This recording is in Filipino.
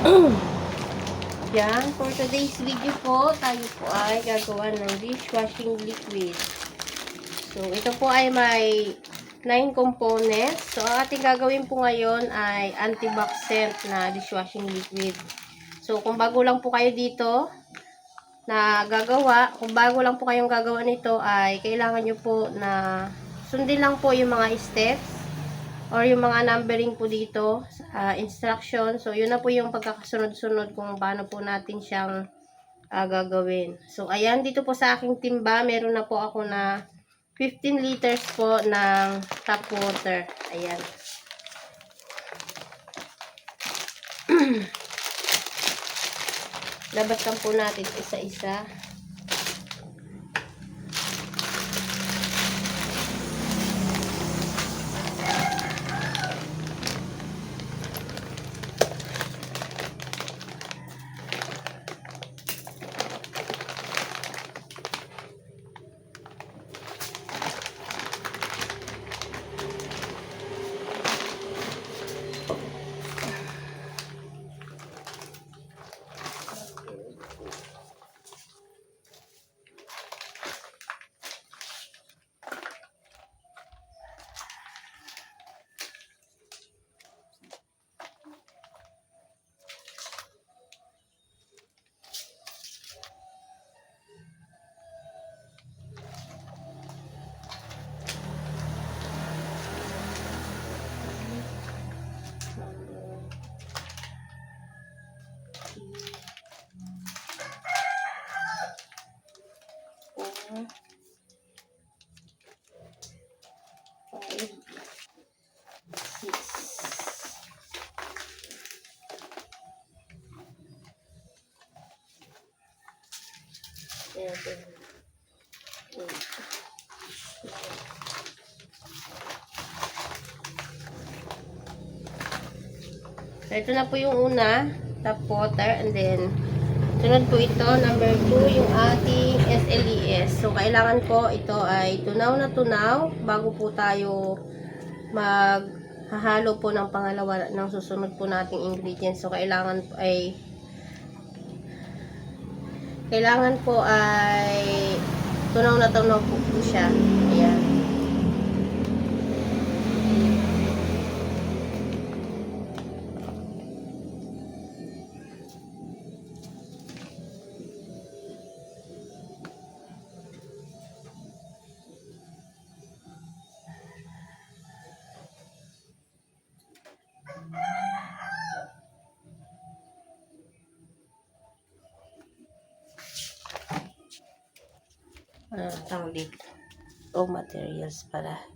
Yan, for today's video po, tayo po ay gagawa ng dishwashing liquid. So, ito po ay may 9 components. So, ang ating gagawin po ngayon ay anti-bac scent na dishwashing liquid. So, kung bago lang po kayo dito na gagawa, kung bago lang po kayong gagawa nito, ay kailangan nyo po na sundin lang po yung mga steps or yung mga numbering po dito, instruction. So, yun na po yung pagkakasunod-sunod kung paano po natin siyang gagawin. So, ayan, dito po sa aking timba, meron na po ako na 15 liters po ng tap water. Ayan. Labas po natin isa-isa. So, ito na po yung una, tap water, and then sunod po ito, number 2, yung ating SLES. So, kailangan po ito ay tunaw na tunaw bago po tayo maghahalo po ng pangalawa ng susunod po nating ingredients. So, kailangan po ay tunaw na tunaw po siya. Ayan. Tawag dito. Materials pala.